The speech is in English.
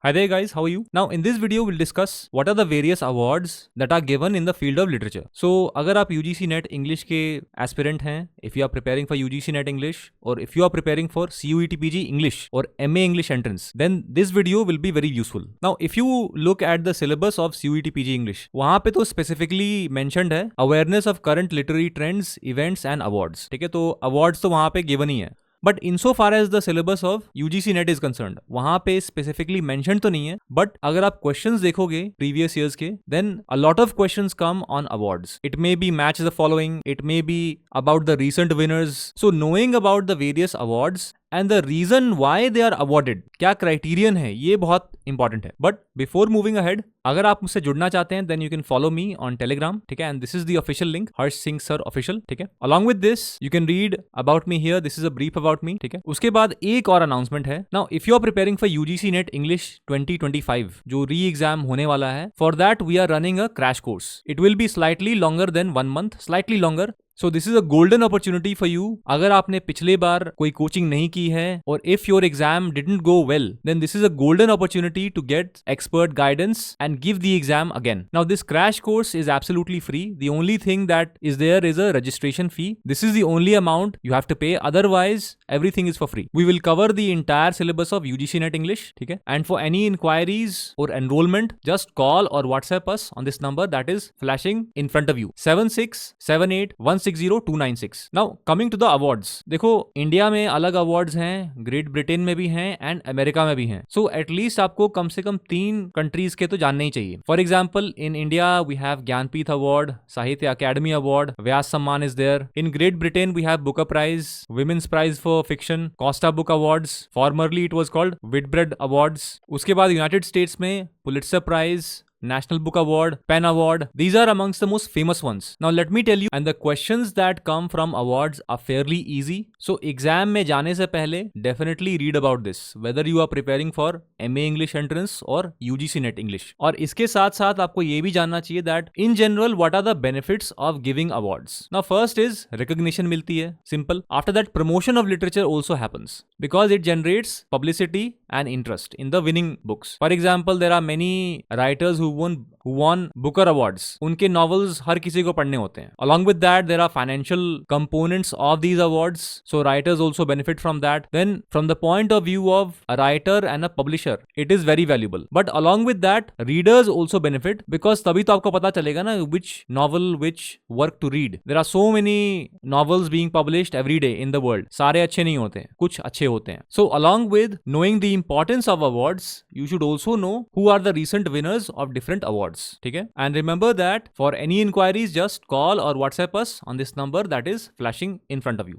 Hi there guys, how are you? Now in this video we'll discuss what are the various awards that are given in the field of literature. So अगर आप UGC NET English के aspirant हैं, if you are preparing for UGC NET English or if you are preparing for CUET PG English or MA English entrance, then this video will be very useful. Now if you look at the syllabus of CUET PG English, वहाँ पे तो specifically mentioned है awareness of current literary trends, events and awards. ठीक है, तो awards तो वहाँ पे given ही है. But in so far as the syllabus of UGC NET is concerned, वहां पे स्पेसिफिकली मेंशन तो नहीं है, बट अगर आप क्वेश्चंस देखोगे प्रीवियस ईयर्स के, then a lot of questions come on awards. It may be match the following, it may be about the recent winners. So knowing about the various awards and the reason why they are awarded, क्या criterion है, ये बहुत important है. But before moving ahead, अगर आप मुझसे जुड़ना चाहते हैं then you can follow me on Telegram. ठीक है, and this is the official link, Harsh Singh sir official. ठीक है, along with this you can read about me here, this is a brief about me. ठीक है, उसके बाद एक और अनाउंसमेंट है. Now if you are preparing for UGC NET English 2025 जो री एग्जाम होने वाला है, for that we are running a crash course. It will be slightly longer than 1 month, slightly longer. So this is a golden opportunity for you. अगर आपने पिछले बार कोई coaching नहीं की है और if your exam didn't go well, then this is a golden opportunity to get expert guidance and give the exam again. Now this crash course is absolutely free. The only thing that is there is a registration fee. This is the only amount you have to pay, otherwise everything is for free. We will cover the entire syllabus of UGC NET English. ठीक है, and for any inquiries or enrollment, just call or WhatsApp us on this number that is flashing in front of you, 7678160296. Now coming to the awards. देखो India में अलग awards हैं, great Britain में भी हैं and America में भी हैं. सो एटलीस्ट आपको कम से कम 3 कंट्रीज के तो जानने ही चाहिए. For example in India we have Jnanpith award, Sahitya Akademi award, Vyas Samman is there. In Great Britain we have Booker Prize, Women's Prize for fiction, Costa Book Awards, formerly it was called Whitbread Awards. उसके बाद United States में Pulitzer Prize, National Book Award, Penn Award. These are amongst the most famous ones. Now let me tell you, and the questions that come from awards are fairly easy. So exam में जाने से पहले definitely read about this, whether you are preparing for MA English entrance or UGC NET English. और इसके साथ साथ आपको ये भी जानना चाहिए that in general what are the benefits of giving awards. Now first is recognition मिलती है, simple. After that promotion of literature also happens because it generates publicity and interest in the winning books. For example, there are many writers who won Booker Awards. उनके novels हर किसी को पढ़ने होते हैं. Along with that, there are financial components of these awards, so writers also benefit from that. Then, from the point of view of a writer and a publisher, it is very valuable. But along with that, readers also benefit because तभी तो आपको पता चलेगा ना which novel, which work to read. There are so many novels being published every day in the world. सारे अच्छे नहीं होते हैं, कुछ अच्छे होते हैं. So, along with knowing the importance of awards, you should also know who are the recent winners of different awards. ठीक है, and remember that for any inquiries just call or WhatsApp us on this number that is flashing in front of you.